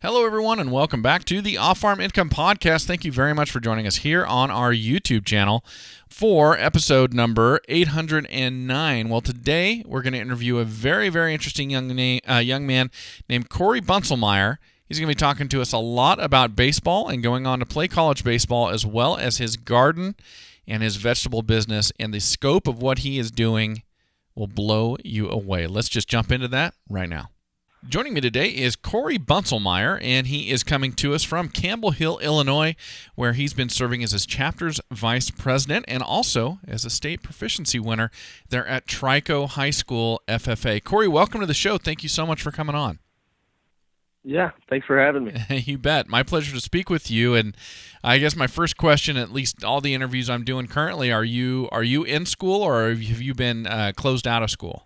Hello, everyone, and welcome back to the Off-Farm Income Podcast. Thank you very much for joining us here on our YouTube channel for episode number 809. Well, today we're going to interview a very, very interesting young man named Korey Bunselmeyer. He's going to be talking to us a lot about baseball and going on to play college baseball, as well as his garden and his vegetable business, and the scope of what he is doing will blow you away. Let's just jump into that right now. Joining me today is Korey Bunselmeyer, and he is coming to us from Campbell Hill, Illinois, where he's been serving as his chapter's vice president and also as a state proficiency winner there at Trico High School, FFA. Korey, welcome to the show. Thank you so much for coming on. Yeah, thanks for having me. You bet. My pleasure to speak with you. And I guess my first question, at least all the interviews I'm doing currently, are you in school or have you been closed out of school?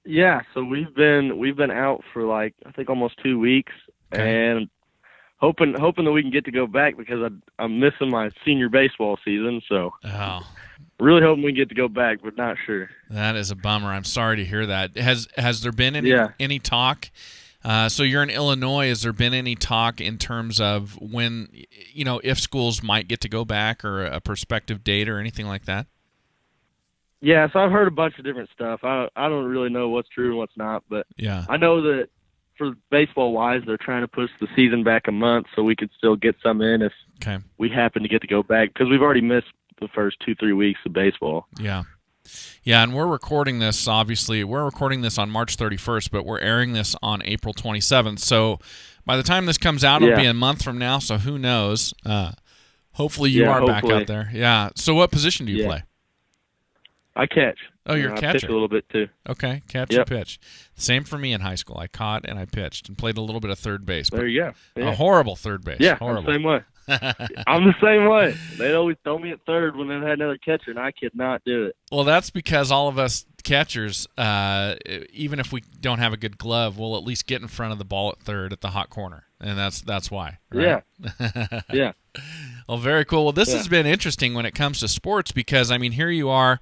Yeah, so we've been out for I think almost 2 weeks, Okay. and hoping that we can get to go back because I'm missing my senior baseball season. So Oh, really hoping we can get to go back, but not sure. that is a bummer. I'm sorry to hear that. Has there been any talk? So you're in Illinois. Has there been any talk in terms of when, if schools might get to go back or a prospective date or anything like that? Yeah, so I've heard a bunch of different stuff. I don't really know what's true and what's not, but Yeah. I know that for baseball-wise, they're trying to push the season back a month so we could still get some in if Okay. we happen to get to go back, because we've already missed the first 2-3 weeks of baseball. Yeah. Yeah, and we're recording this, obviously. We're recording this on March 31st, but we're airing this on April 27th. So by the time this comes out, it'll be a month from now, so who knows? Hopefully you are back out there. Yeah. So what position do you play? I catch. Oh, you're a catcher. I pitch a little bit, too. Okay, catch and pitch. Same for me in high school. I caught and I pitched and played a little bit of third base. There you go. Yeah. A horrible third base. Yeah, horrible. I'm the same way. I'm the same way. They'd always throw me at third when they had another catcher, and I could not do it. Well, that's because all of us catchers, even if we don't have a good glove, we'll at least get in front of the ball at third at the hot corner, and that's why. Right? Yeah. Yeah. Well, very cool. Well, this has been interesting when it comes to sports because, here you are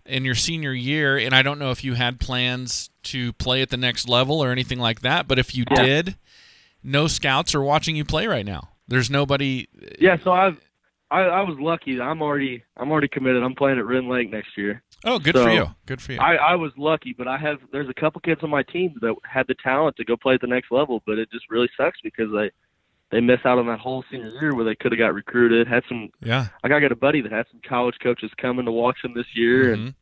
in your senior year, and I don't know if you had plans to play at the next level or anything like that, but if you did, no scouts are watching you play right now. There's nobody. Yeah, so I was lucky. I'm already committed. I'm playing at Ren Lake next year. Oh, good for you. Good for you. I was lucky, but there's a couple kids on my team that had the talent to go play at the next level, but it just really sucks because they miss out on that whole senior year where they could have got recruited. I got a buddy that had some college coaches coming to watch them this year, and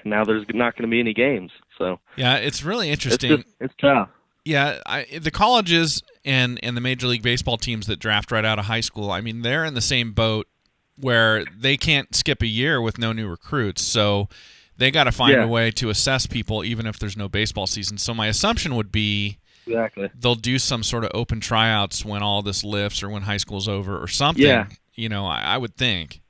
now there's not going to be any games. So yeah, it's really interesting. It's tough. Yeah, the colleges and the Major League Baseball teams that draft right out of high school, they're in the same boat where they can't skip a year with no new recruits. So they got to find a way to assess people even if there's no baseball season. So my assumption would be they'll do some sort of open tryouts when all this lifts or when high school's over or something. Yeah. I would think.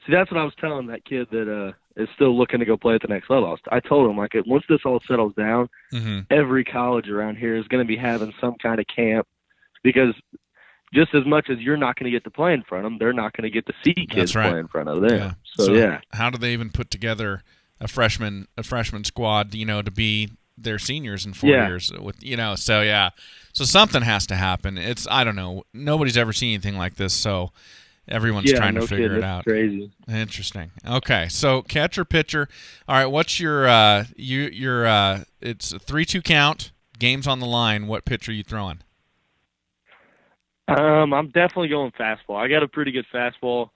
See, that's what I was telling that kid that is still looking to go play at the next level. I told him, once this all settles down, every college around here is going to be having some kind of camp because just as much as you're not going to get to play in front of them, they're not going to get to see kids play in front of them. Yeah. So how do they even put together a freshman squad, to be their seniors in 4 years so something has to happen. I don't know, nobody's ever seen anything like this, so everyone's trying to figure it out. Crazy. Interesting. Okay, so catcher pitcher. All right, what's your it's a 3-2 count, game's on the line. What pitch are you throwing? I'm definitely going fastball. I got a pretty good fastball,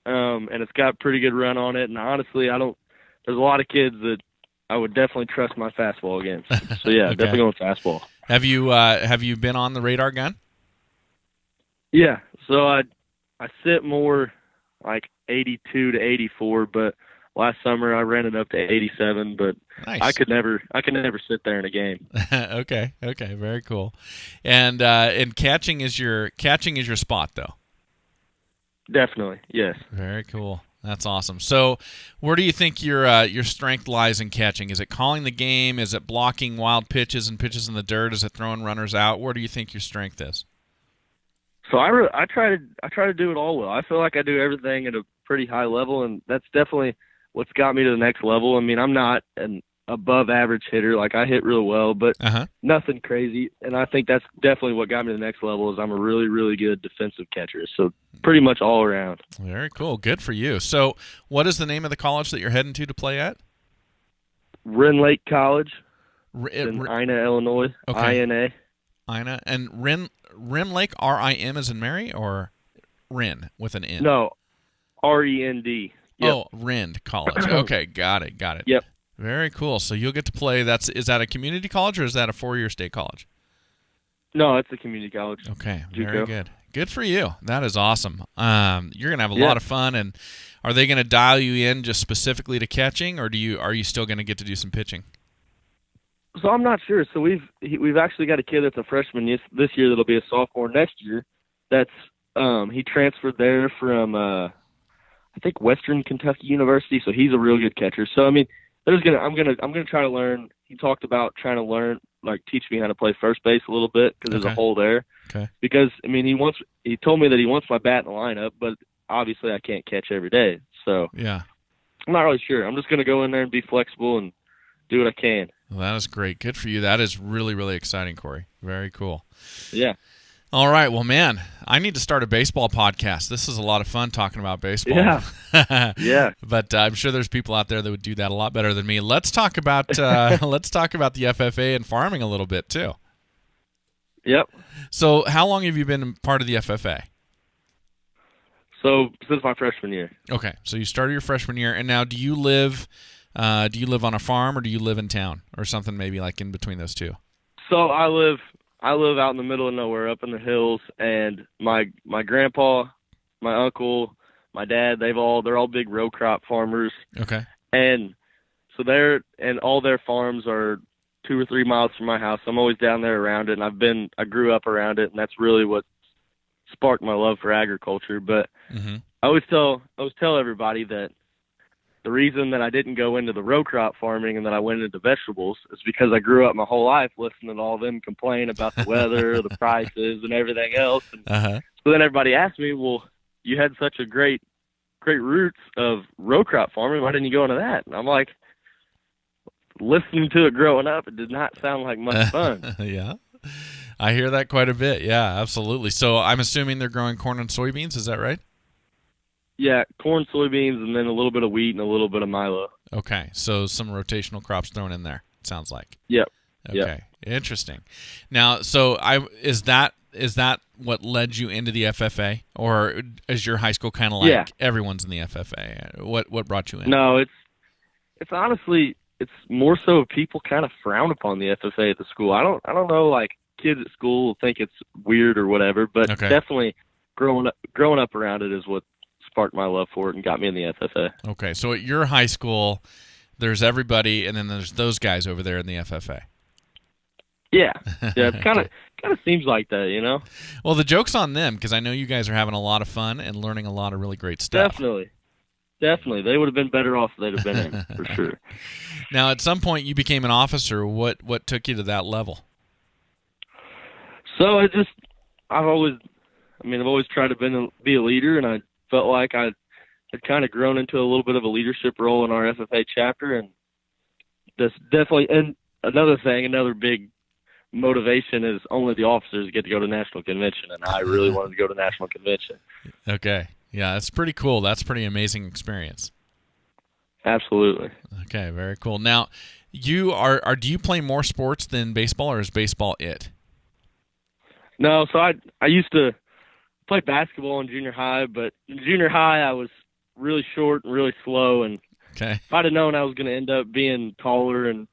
and it's got pretty good run on it. And honestly, there's a lot of kids that I would definitely trust my fastball against. So yeah, Okay. definitely going fastball. Have you been on the radar gun? Yeah. So I sit more like 82 to 84, but last summer I ran it up to 87. But Nice. I could never sit there in a game. Okay, very cool. And catching is your spot though. Definitely, yes. Very cool. That's awesome. So, where do you think your strength lies in catching? Is it calling the game? Is it blocking wild pitches and pitches in the dirt? Is it throwing runners out? Where do you think your strength is? So I try to do it all well. I feel like I do everything at a pretty high level, and that's definitely what's got me to the next level. I'm not an above average hitter. Like, I hit real well, but nothing crazy. And I think that's definitely what got me to the next level is I'm a really, really good defensive catcher. So pretty much all around. Very cool. Good for you. So what is the name of the college that you're heading to play at? Wren Lake College in Ina, Illinois. Okay. INA. Ina. And Wren Lake, RIM as in Mary, or Wren with an N? No, REND. Yep. Oh, Rend College. Okay, got it. Yep. Very cool. So you'll get to play. Is that a community college or is that a 4-year state college? No, it's a community college. Okay, very good. Good for you. That is awesome. You're gonna have a lot of fun. And are they gonna dial you in just specifically to catching, or are you still gonna get to do some pitching? So I'm not sure. So we've actually got a kid that's a freshman this year that'll be a sophomore next year. That's he transferred there from I think Western Kentucky University. So he's a real good catcher. So I mean, I'm gonna try to learn. He talked about trying to learn, like, teach me how to play first base a little bit because there's a hole there. Okay. Because I mean, he told me that he wants my bat in the lineup, but obviously I can't catch every day. So yeah, I'm not really sure. I'm just gonna go in there and be flexible and do what I can. Well, that is great. Good for you. That is really, really exciting, Korey. Very cool. Yeah. All right. Well, man, I need to start a baseball podcast. This is a lot of fun talking about baseball. Yeah. Yeah. But I'm sure there's people out there that would do that a lot better than me. Let's talk about the FFA and farming a little bit too. Yep. So, how long have you been part of the FFA? So, since my freshman year. Okay. So you started your freshman year, and now do you live on a farm or do you live in town or something maybe like in between those two? So I live out in the middle of nowhere, up in the hills, and my grandpa, my uncle, my dad, they're all big row crop farmers. Okay. And so all their farms are 2 or 3 miles from my house. I'm always down there around it, and I grew up around it, and that's really what sparked my love for agriculture. But I always tell everybody that the reason that I didn't go into the row crop farming and that I went into vegetables is because I grew up my whole life listening to all them complain about the weather, the prices, and everything else. And so then everybody asked me, well, you had such a great roots of row crop farming. Why didn't you go into that? And I'm like, listening to it growing up, it did not sound like much fun. Yeah. I hear that quite a bit. Yeah, absolutely. So I'm assuming they're growing corn and soybeans. Is that right? Yeah, corn, soybeans, and then a little bit of wheat and a little bit of milo. Okay, so some rotational crops thrown in there, it sounds like. Yep. Okay, yep. Interesting. Now, so is that what led you into the FFA, or is your high school kind of like everyone's in the FFA? What brought you in? No, it's honestly, it's more so people kind of frown upon the FFA at the school. I don't know, like, kids at school will think it's weird or whatever, but definitely growing up around it is what sparked my love for it and got me in the FFA. Okay, so at your high school, there's everybody, and then there's those guys over there in the FFA. Yeah, it kind of seems like that, you know. Well, the joke's on them because I know you guys are having a lot of fun and learning a lot of really great stuff. Definitely, they would have been better off if they'd have been in for sure. Now, at some point, you became an officer. What took you to that level? So I've always tried to be a leader, and I felt like I had kind of grown into a little bit of a leadership role in our FFA chapter, and that's definitely. And another big motivation is only the officers get to go to national convention, and I really wanted to go to national convention. Okay, yeah, that's pretty cool. That's a pretty amazing experience. Absolutely. Okay, very cool. Now, do you play more sports than baseball, or is baseball it? No, so I used to play basketball in junior high, but in junior high I was really short and really slow, and if I'd have known I was going to end up being taller and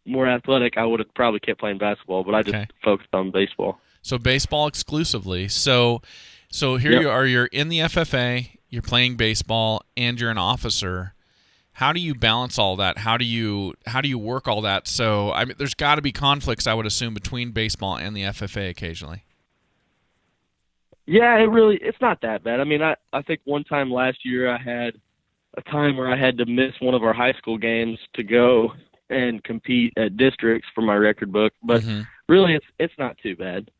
more athletic, I would have probably kept playing basketball, but I just focused on baseball. So baseball exclusively. So here you are, you're in the FFA, you're playing baseball, and you're an officer. How do you balance all that? How do you work all that? So I mean, there's got to be conflicts, I would assume, between baseball and the FFA occasionally. Yeah, it's not that bad. I mean, I think one time last year I had a time where I had to miss one of our high school games to go and compete at districts for my record book, but really it's not too bad.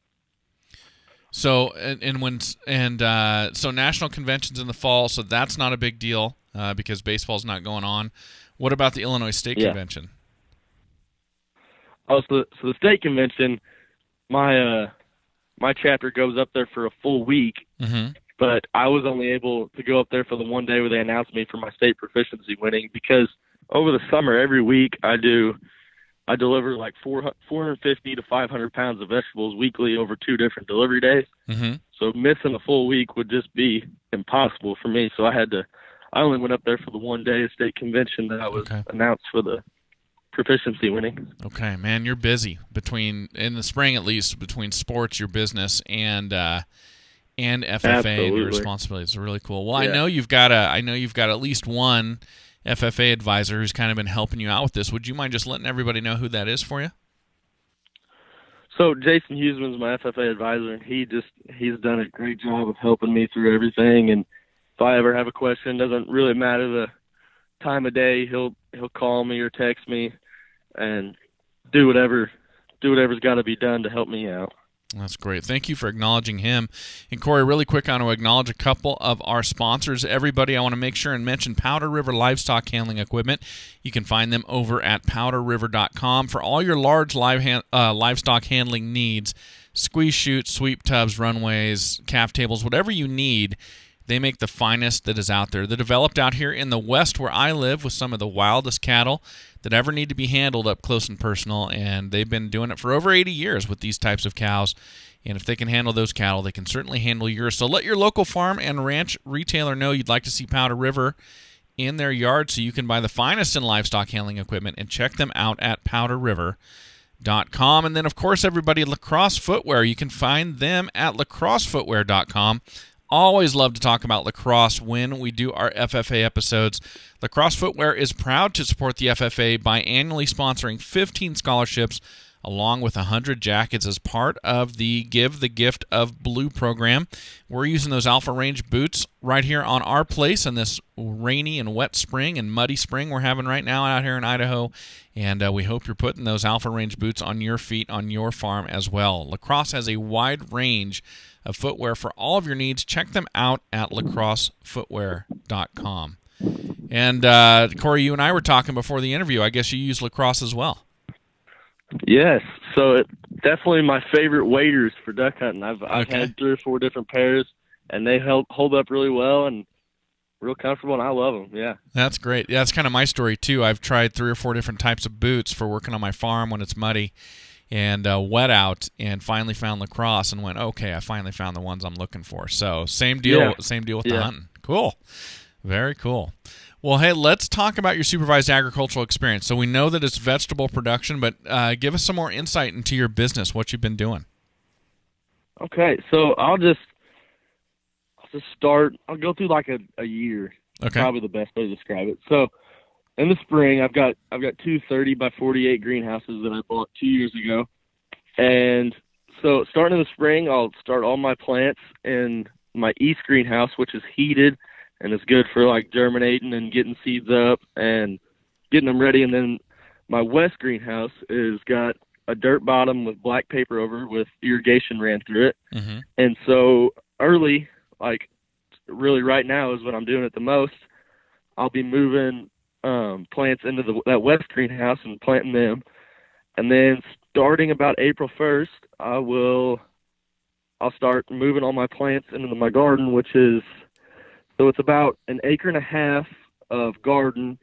So so national convention's in the fall, so that's not a big deal because baseball's not going on. What about the Illinois State Convention? Oh, so the state convention, my chapter goes up there for a full week, but I was only able to go up there for the one day where they announced me for my state proficiency winning, because over the summer every week I deliver like 450 to 500 pounds of vegetables weekly over 2 different delivery days. So missing a full week would just be impossible for me. So I only went up there for the one day of state convention that I was announced for the proficiency winning. Okay, man, you're busy in the spring at least, between sports, your business, and FFA. Absolutely. And your responsibilities. Are really cool. Well, yeah. I know you've got at least one FFA advisor who's kind of been helping you out with this. Would you mind just letting everybody know who that is for you? So Jason Huseman's my FFA advisor, and he's done a great job of helping me through everything. And if I ever have a question, doesn't really matter the time of day, he'll call me or text me and do whatever's got to be done to help me out. That's great. Thank you for acknowledging him. And Korey, really quick, I want to acknowledge a couple of our sponsors. Everybody, I want to make sure and mention Powder River Livestock Handling Equipment. You can find them over at powderriver.com for all your large livestock handling needs. Squeeze chutes, sweep tubs, runways, calf tables, whatever you need. They make the finest that is out there. They're developed out here in the West where I live with some of the wildest cattle that ever need to be handled up close and personal, and they've been doing it for over 80 years with these types of cows. And if they can handle those cattle, they can certainly handle yours. So let your local farm and ranch retailer know you'd like to see Powder River in their yard so you can buy the finest in livestock handling equipment, and check them out at powderriver.com. And then, of course, everybody, Lacrosse Footwear. You can find them at lacrossefootwear.com. Always love to talk about lacrosse when we do our FFA episodes. Lacrosse Footwear is proud to support the FFA by annually sponsoring 15 scholarships along with 100 jackets as part of the Give the Gift of Blue program. We're using those Alpha Range boots right here on our place in this rainy and wet spring and muddy spring we're having right now out here in Idaho. And we hope you're putting those Alpha Range boots on your feet on your farm as well. Lacrosse has a wide range of footwear for all of your needs. Check them out at lacrossefootwear.com. And Korey, you and I were talking before the interview. I guess you use Lacrosse as well. Yes, so it's definitely my favorite waders for duck hunting. I've had 3 or 4 different pairs, and they hold up really well and real comfortable, and I love them. Yeah, that's great. Yeah, that's kind of my story too. I've tried 3 or 4 different types of boots for working on my farm when it's muddy and wet out, and finally found Lacrosse and went, okay, I finally found the ones I'm looking for. So same deal with the hunting. Cool. Very cool. Well, hey, let's talk about your supervised agricultural experience. So we know that it's vegetable production, but give us some more insight into your business, what you've been doing. Okay, so I'll just start. I'll go through like a year. Okay. Probably the best way to describe it. So in the spring, I've got 2 30 by 48 greenhouses that I bought 2 years ago. And so starting in the spring, I'll start all my plants in my east greenhouse, which is heated, and it's good for like germinating and getting seeds up and getting them ready. And then my west greenhouse is got a dirt bottom with black paper over with irrigation ran through it. Mm-hmm. And so early, like really right now is when I'm doing it the most, I'll be moving plants into that west greenhouse and planting them. And then starting about April 1st, I'll start moving all my plants into my garden, which is, so it's about 1.5 acres of garden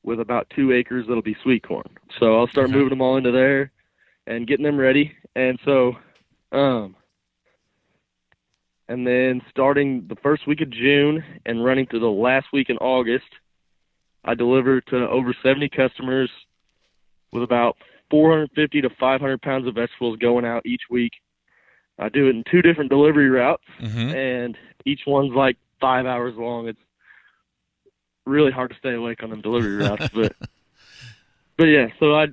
with about 2 acres that'll be sweet corn. So I'll start moving them all into there and getting them ready. And so, and then starting the first week of June and running through the last week in August, I deliver to over 70 customers with about 450 to 500 pounds of vegetables going out each week. I do it in 2 different delivery routes, and each one's like 5 hours long. It's really hard to stay awake on them delivery routes, but yeah. So I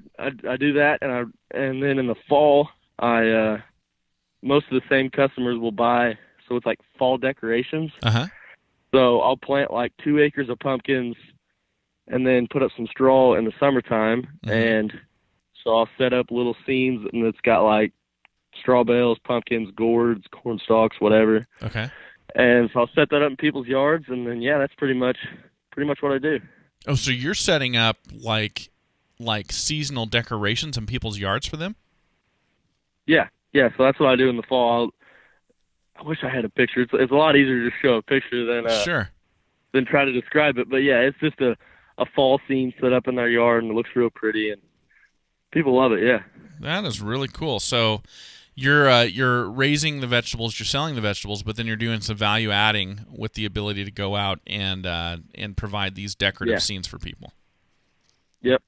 do that, and then in the fall, most of the same customers will buy. So it's like fall decorations. So I'll plant like 2 acres of pumpkins, and then put up some straw in the summertime, and so I'll set up little scenes, and it's got like straw bales, pumpkins, gourds, corn stalks, whatever. Okay. And so I'll set that up in people's yards, and then that's pretty much what I do. Oh, so you're setting up like like seasonal decorations in people's yards for them? Yeah. So that's what I do in the fall. I wish I had a picture. It's a lot easier to show a picture than try to describe it. But yeah, it's just a fall scene set up in their yard, and it looks real pretty, and people love it. Yeah. That is really cool. So you're raising the vegetables, you're selling the vegetables, but then you're doing some value adding with the ability to go out and provide these decorative scenes for people. Yep.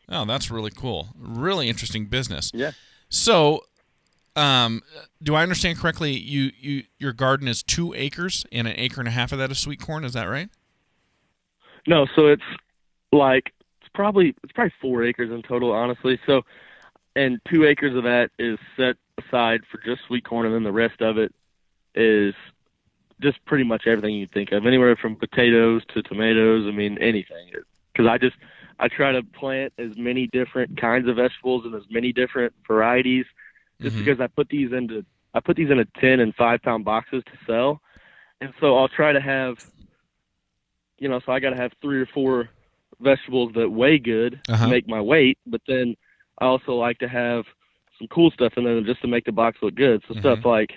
Oh, that's really cool. Really interesting business. Yeah. So, do I understand correctly? Your garden is 2 acres, and 1.5 acres of that is sweet corn. Is that right? No, so it's probably 4 acres in total, honestly. So, and 2 acres of that is set aside for just sweet corn, and then the rest of it is just pretty much everything you think of, anywhere from potatoes to tomatoes. I mean, anything. Because I try to plant as many different kinds of vegetables and as many different varieties, just because I put these into 10 and 5 pound boxes to sell, and so I'll try to have, so I got to have 3 or 4 vegetables that weigh good to make my weight, but then I also like to have some cool stuff in there just to make the box look good. So stuff like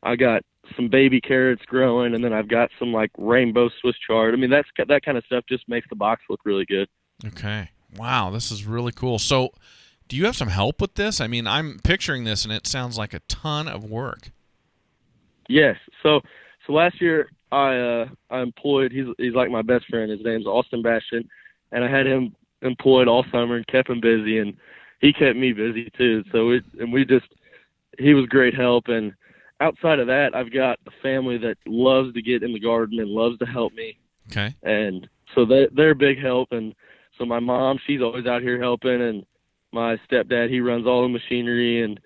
I got some baby carrots growing, and then I've got some like rainbow Swiss chard. I mean, that kind of stuff just makes the box look really good. Okay. Wow, this is really cool. So, do you have some help with this? I mean, I'm picturing this, and it sounds like a ton of work. Yes. So last year I employed. He's like my best friend. His name's Austin Bastian, and I had him employed all summer and kept him busy, and he kept me busy too. So he was great help. And outside of that, I've got a family that loves to get in the garden and loves to help me. Okay. And so they're a big help. And so my mom, she's always out here helping, and my stepdad, he runs all the machinery and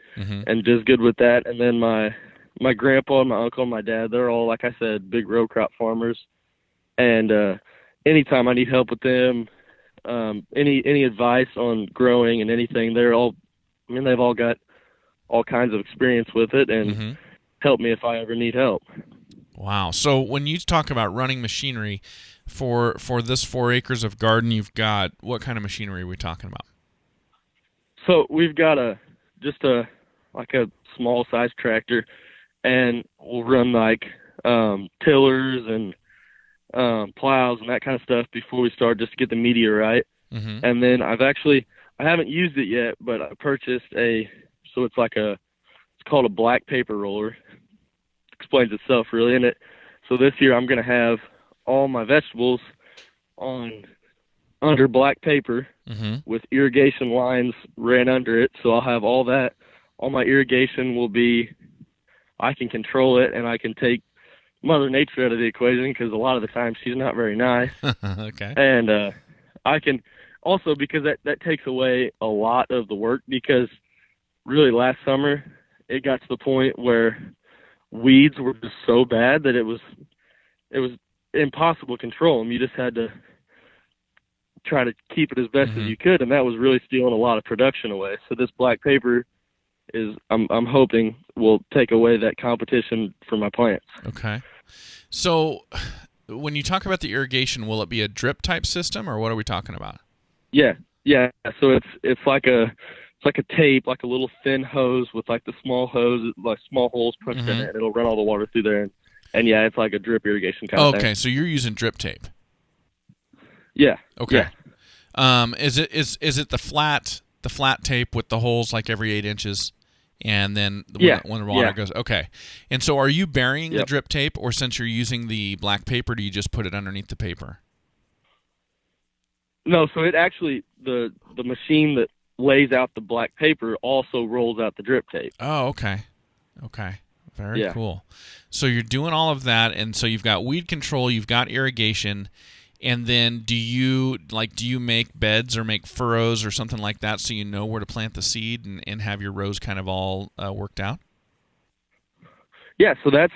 does good with that. And then my grandpa and my uncle and my dad, they're all, like I said, big row crop farmers. And anytime I need help with them, any advice on growing and anything, they've all got all kinds of experience with it and help me if I ever need help. Wow. So when you talk about running machinery for this 4 acres of garden you've got, what kind of machinery are we talking about? So we've got a small size tractor, and we'll run like tillers and plows and that kind of stuff before we start, just to get the media right. And then I haven't used it yet, but I purchased it's called a black paper roller. Explains itself really in it. So this year I'm going to have all my vegetables under black paper with irrigation lines ran under it. So I'll have all that. All my irrigation will be, I can control it, and I can take Mother Nature out of the equation, because a lot of the time she's not very nice. Okay. And I can also, because that takes away a lot of the work, because really last summer it got to the point where weeds were just so bad that it was impossible to control them. You just had to try to keep it as best as you could, and that was really stealing a lot of production away. So this black paper I'm hoping will take away that competition for my plants. Okay. So when you talk about the irrigation, will it be a drip type system, or what are we talking about? Yeah. So it's like a tape, like a little thin hose with like the small hose, like small holes punched in it. It'll run all the water through there, and yeah, it's like a drip irrigation kind of thing. Okay, so you're using drip tape. Yeah. Okay. Yeah. Is it the flat tape with the holes like every 8 inches, and then when the water goes? Okay. And so are you burying the drip tape, or since you're using the black paper, do you just put it underneath the paper? No, so it actually, the machine that lays out the black paper also rolls out the drip tape. Oh, okay. Very cool. So you're doing all of that, and so you've got weed control, you've got irrigation, and then do you make beds or make furrows or something like that so you know where to plant the seed and have your rows kind of all worked out? Yeah, so that's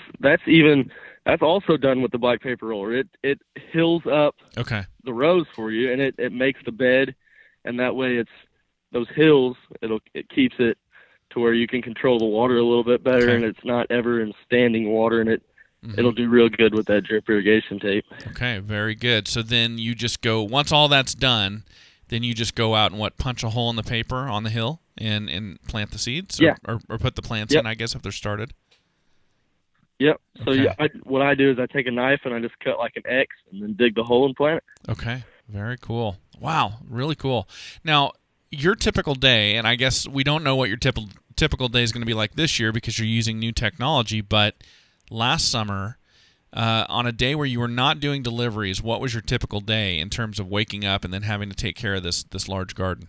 also done with the black paper roller. It hills up the rows for you, and it makes the bed, and that way it's those hills. It keeps it to where you can control the water a little bit better, and it's not ever in standing water, and it'll do real good with that drip irrigation tape. Okay, very good. So then you just go, once all that's done, then you just go out and punch a hole in the paper on the hill and plant the seeds? Yeah. Or put the plants Yep. in, I guess, if they're started? Yep. So Okay. yeah, what I do is I take a knife and I just cut like an X and then dig the hole and plant it. Okay. Very cool. Wow. Really cool. Now, your typical day, and I guess we don't know what your typical day is going to be like this year because you're using new technology, but last summer, on a day where you were not doing deliveries, what was your typical day in terms of waking up and then having to take care of this large garden?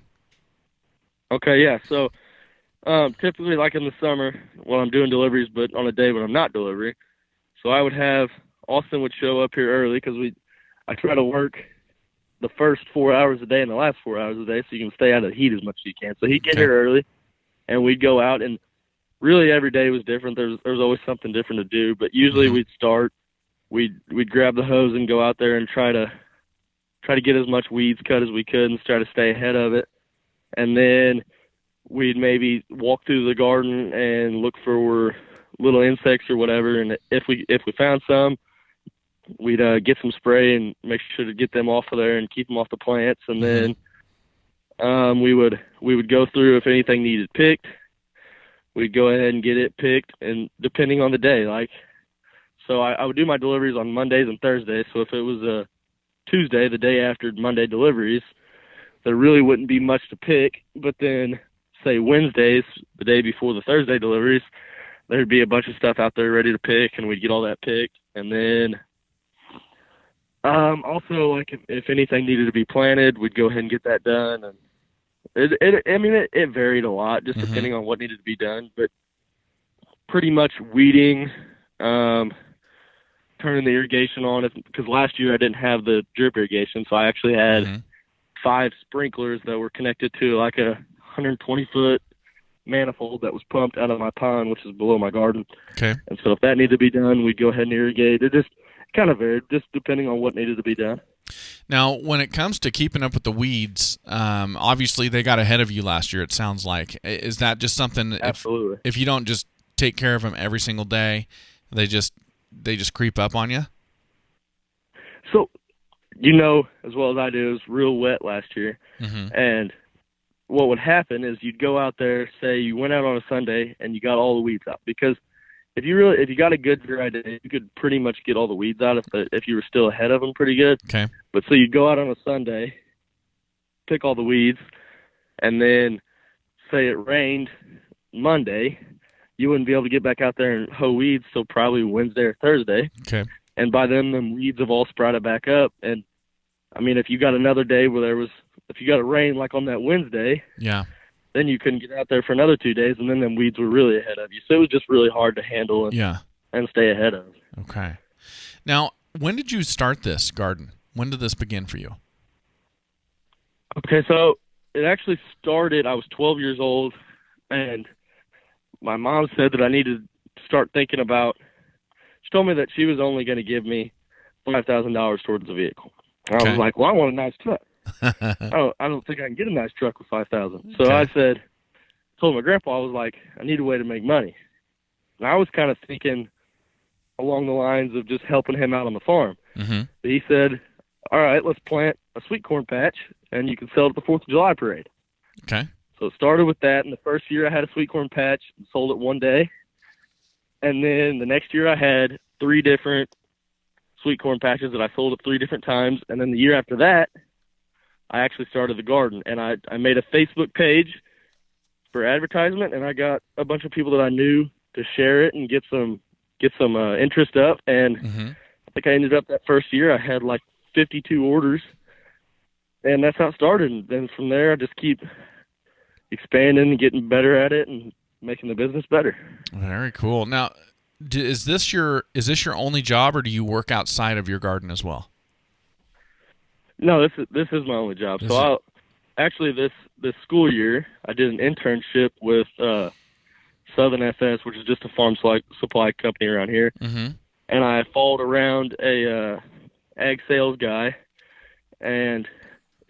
Okay, yeah. So typically, like in the summer, when I'm doing deliveries, but on a day when I'm not delivering, so I would have Austin would show up here early because I try to work the first 4 hours a day and the last 4 hours a day, so you can stay out of the heat as much as you can. So he'd get here early, and we'd go out, and really every day was different. There was always something different to do, but usually we'd start. We'd grab the hose and go out there and try to get as much weeds cut as we could and try to stay ahead of it, and then we'd maybe walk through the garden and look for little insects or whatever. And if we found some, we'd get some spray and make sure to get them off of there and keep them off the plants. And then we would go through if anything needed picked. We'd go ahead and get it picked, and depending on the day, so I would do my deliveries on Mondays and Thursdays. So if it was a Tuesday, the day after Monday deliveries, there really wouldn't be much to pick. But then, say Wednesdays, the day before the Thursday deliveries, there'd be a bunch of stuff out there ready to pick, and we'd get all that picked. And then also, like if anything needed to be planted, we'd go ahead and get that done. And it varied a lot, just depending on what needed to be done. But pretty much weeding, turning the irrigation on, because last year I didn't have the drip irrigation, so I actually had 5 sprinklers that were connected to like a 120-foot manifold that was pumped out of my pond, which is below my garden. Okay. And so if that needed to be done, we'd go ahead and irrigate. It just kind of varied, just depending on what needed to be done. Now, when it comes to keeping up with the weeds, obviously they got ahead of you last year, it sounds like. Is that just something, Absolutely. If you don't just take care of them every single day, they just creep up on you? So, as well as I do, it was real wet last year. And what would happen is you'd go out there, say you went out on a Sunday and you got all the weeds out, because if you got a good dry day, you could pretty much get all the weeds out if you were still ahead of them pretty good. Okay. But so you'd go out on a Sunday, pick all the weeds, and then say it rained Monday, you wouldn't be able to get back out there and hoe weeds till probably Wednesday or Thursday. Okay. And by then, them weeds have all sprouted back up. And I mean, if you got another day where if you got a rain like on that Wednesday, then you couldn't get out there for another 2 days, and then them weeds were really ahead of you. So it was just really hard to handle and stay ahead of. Okay. Now, when did you start this garden? When did this begin for you? Okay, so it actually started, I was 12 years old, and my mom said that I needed to start thinking about, she told me that she was only going to give me $5,000 towards the vehicle. And I was like, well, I want a nice truck. I don't think I can get a nice truck with $5,000. So I told my grandpa, I was like, I need a way to make money. And I was kind of thinking along the lines of just helping him out on the farm. But he said, all right, let's plant a sweet corn patch, and you can sell it at the 4th of July parade. Okay. So it started with that, and the first year I had a sweet corn patch and sold it one day. And then the next year I had 3 different sweet corn patches that I sold at 3 different times. And then the year after that, I actually started the garden, and I made a Facebook page for advertisement, and I got a bunch of people that I knew to share it and get some interest up. And I think I ended up that first year, I had like 52 orders, and that's how it started. And then from there, I just keep expanding and getting better at it and making the business better. Very cool. Now, is this your only job, or do you work outside of your garden as well? No, this is my only job. So this school year, I did an internship with Southern FS, which is just a farm supply company around here. And I followed around a ag sales guy, and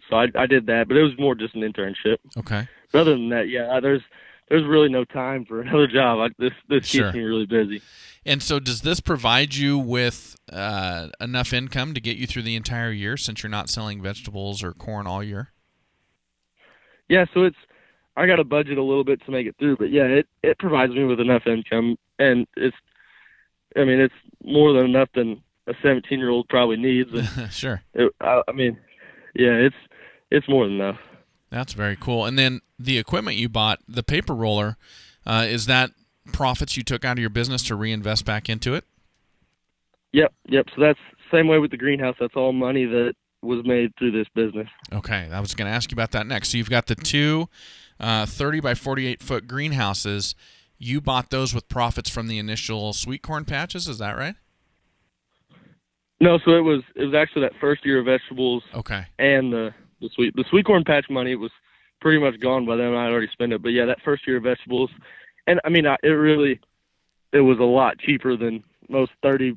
so I did that, but it was more just an internship. Okay. But other than that, there's really no time for another job. This keeps me really busy. And so does this provide you with enough income to get you through the entire year, since you're not selling vegetables or corn all year? Yeah, so I got to budget a little bit to make it through, but yeah, it provides me with enough income, and it's more than enough than a 17-year-old probably needs. Sure. Yeah, it's more than enough. That's very cool. And then the equipment you bought, the paper roller, is that profits you took out of your business to reinvest back into it? Yep. So that's the same way with the greenhouse. That's all money that was made through this business. Okay, I was going to ask you about that next. So you've got the two 30 by 48 foot greenhouses. You bought those with profits from the initial sweet corn patches, is that right? No, so it was actually that first year of vegetables. Okay. And the sweet corn patch money, it was pretty much gone by then. I had already spent it. But yeah, that first year of vegetables, and I mean, it was a lot cheaper than most 30.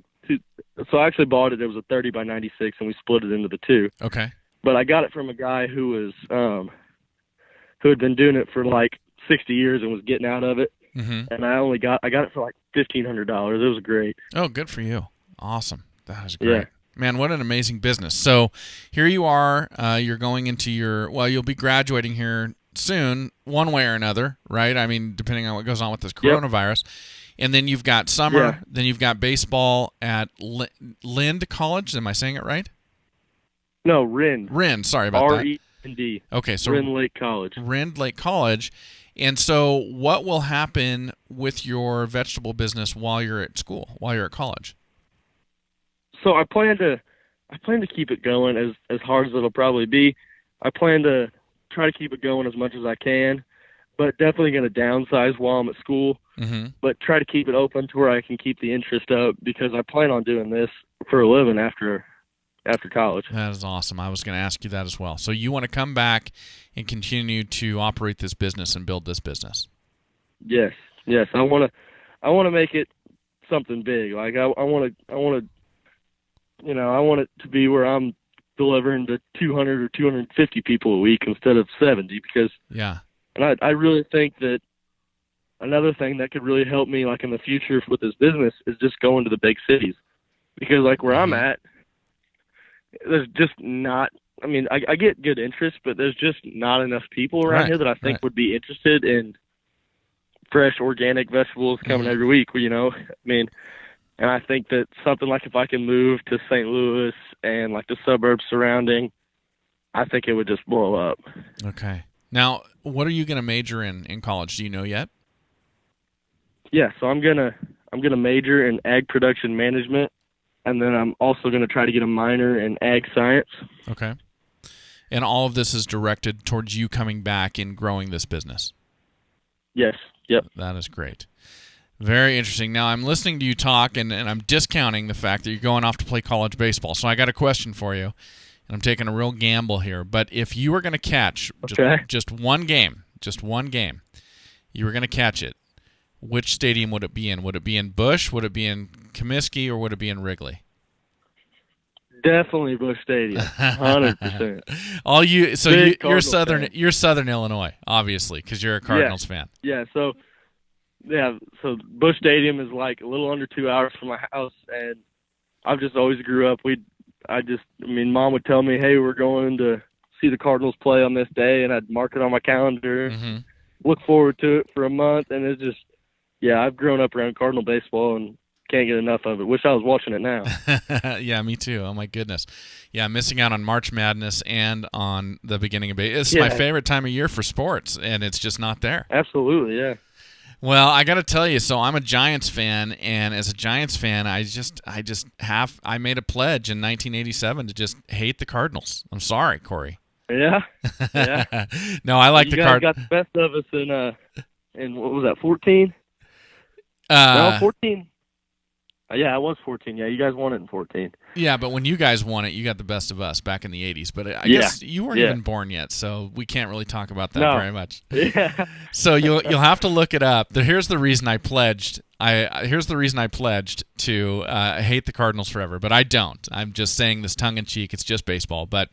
So I actually bought it. It was a 30 by 96, and we split it into the two. Okay. But I got it from a guy who had been doing it for like 60 years and was getting out of it. Mm-hmm. And I got it for like $1,500. It was great. Oh, good for you. Awesome. That is great. Yeah. Man, what an amazing business. So here you are. You're going into you'll be graduating here soon, one way or another, right? I mean, depending on what goes on with this coronavirus. Yep. And then you've got summer. Then you've got baseball at Lind College. Am I saying it right? No, Rind. Rind. Sorry about that. R-E-N-D. Okay, so Rind Lake College. Rind Lake College. And so what will happen with your vegetable business while you're at school, while you're at college? So I plan to keep it going as hard as it'll probably be. I plan to try to keep it going as much as I can, but definitely going to downsize while I'm at school. Mm-hmm. But try to keep it open to where I can keep the interest up, because I plan on doing this for a living after college. That is awesome. I was going to ask you that as well. So you want to come back and continue to operate this business and build this business? Yes. I want to make it something big. Like I want it to be where I'm delivering to 200 or 250 people a week instead of 70, because and I really think that another thing that could really help me, like in the future with this business, is just going to the big cities, because like where I'm at, there's just not. I mean, I get good interest, but there's just not enough people around here that I think would be interested in fresh organic vegetables coming every week. I mean, and I think that something like if I can move to St. Louis and like the suburbs surrounding, I think it would just blow up. Okay. Now, what are you going to major in college? Do you know yet? Yeah, so I'm gonna major in ag production management, and then I'm also gonna try to get a minor in ag science. Okay. And all of this is directed towards you coming back and growing this business? Yes. Yep. That is great. Very interesting. Now, I'm listening to you talk, and I'm discounting the fact that you're going off to play college baseball. So I got a question for you, and I'm taking a real gamble here. But if you were going to catch just one game, you were going to catch it, which stadium would it be in? Would it be in Busch? Would it be in Comiskey? Or would it be in Wrigley? Definitely Busch Stadium, 100%. You're Southern Illinois, obviously, because you're a Cardinals fan. Yeah. So Busch Stadium is like a little under 2 hours from my house, and I've just always grew up. Mom would tell me, "Hey, we're going to see the Cardinals play on this day," and I'd mark it on my calendar, look forward to it for a month, and it's just, I've grown up around Cardinal baseball and can't get enough of it. Wish I was watching it now. Yeah, me too. Oh my goodness. Yeah, missing out on March Madness and on the beginning of baseball. It's my favorite time of year for sports, and it's just not there. Absolutely, yeah. Well, I got to tell you, so I'm a Giants fan, and as a Giants fan, I made a pledge in 1987 to just hate the Cardinals. I'm sorry, Korey. Yeah. No, I like the Cardinals. You guys got the best of us in what was that, 14? 14. Yeah, I was 14. Yeah, you guys won it in 14. Yeah, but when you guys won it, you got the best of us back in the 80s. But I guess you weren't even born yet, so we can't really talk about that very much. Yeah. So you'll have to look it up. Here's the reason I pledged. Here's the reason I pledged to hate the Cardinals forever, but I don't. I'm just saying this tongue in cheek. It's just baseball. But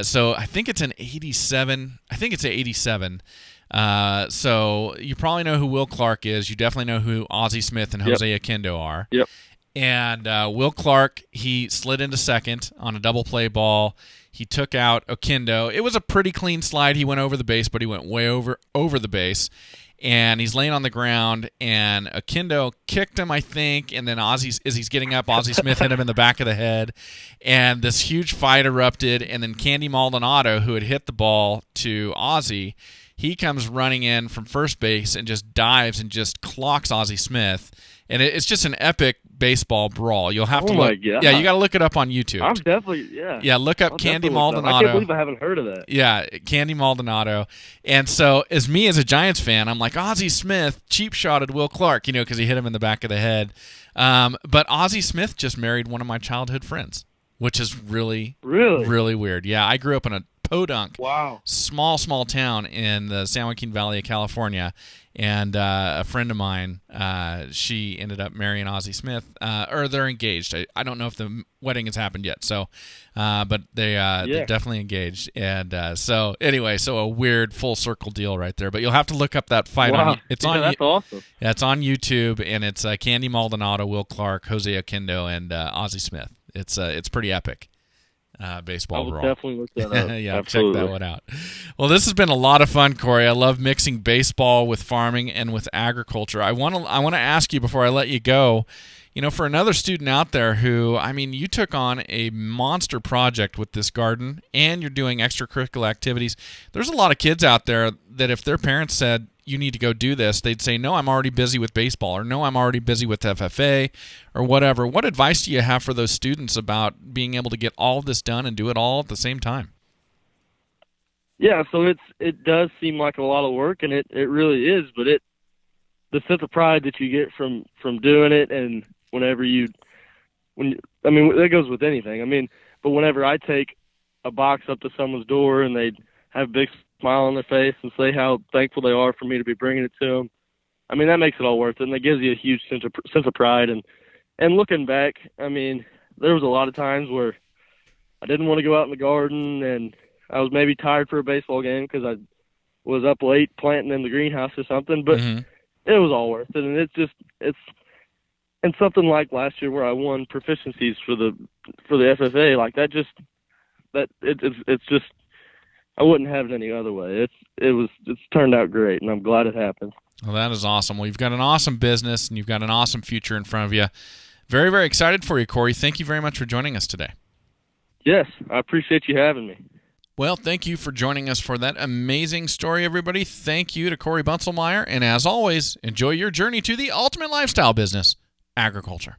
so I think it's an 87. I think it's an 87. So you probably know who Will Clark is. You definitely know who Ozzie Smith and Jose Oquendo are. Yep. And Will Clark, he slid into second on a double play ball. He took out Oquendo. It was a pretty clean slide. He went over the base, but he went way over the base. And he's laying on the ground, and Oquendo kicked him, I think, and then as he's getting up, Ozzie Smith hit him in the back of the head, and this huge fight erupted, and then Candy Maldonado, who had hit the ball to Ozzie, he comes running in from first base and just dives and just clocks Ozzie Smith, and it's just an epic baseball brawl. You'll have to look. Yeah, you got to look it up on YouTube. I'm definitely look up Candy Maldonado. I can't believe I haven't heard of that. Yeah, Candy Maldonado. And so, as a Giants fan, I'm like, Ozzie Smith cheap shotted Will Clark, because he hit him in the back of the head. But Ozzie Smith just married one of my childhood friends, which is really weird. Yeah, I grew up in a podunk, small town in the San Joaquin Valley of California, and a friend of mine, she ended up marrying Ozzie Smith, or they're engaged. I don't know if the wedding has happened yet, so but they're definitely engaged, and so a weird full circle deal right there. But you'll have to look up that fight. That's awesome. Yeah, it's on YouTube, and it's Candy Maldonado, Will Clark, Jose Oquendo, and Ozzie Smith. It's pretty epic. Baseball brawl. I will definitely look that up. Yeah, check that one out. Well, this has been a lot of fun, Korey. I love mixing baseball with farming and with agriculture. I want to ask you before I let you go, for another student out there who, you took on a monster project with this garden and you're doing extracurricular activities. There's a lot of kids out there that if their parents said, you need to go do this, they'd say, no, I'm already busy with baseball, or no, I'm already busy with FFA, or whatever. What advice do you have for those students about being able to get all of this done and do it all at the same time? Yeah, so it does seem like a lot of work, and it really is, but the sense of pride that you get from doing it, and that goes with anything. But whenever I take a box up to someone's door and they have a big smile on their face and say how thankful they are for me to be bringing it to them, that makes it all worth it, and that gives you a huge sense of pride. And looking back, there was a lot of times where I didn't want to go out in the garden, and I was maybe tired for a baseball game because I was up late planting in the greenhouse or something, but it was all worth it. And and something like last year where I won proficiencies for the FFA, like that, it's just I wouldn't have it any other way. It's turned out great, and I'm glad it happened. Well, that is awesome. Well, you've got an awesome business, and you've got an awesome future in front of you. Very, very excited for you, Korey. Thank you very much for joining us today. Yes, I appreciate you having me. Well, thank you for joining us for that amazing story, everybody. Thank you to Korey Bunselmeyer, and as always, enjoy your journey to the ultimate lifestyle business, agriculture.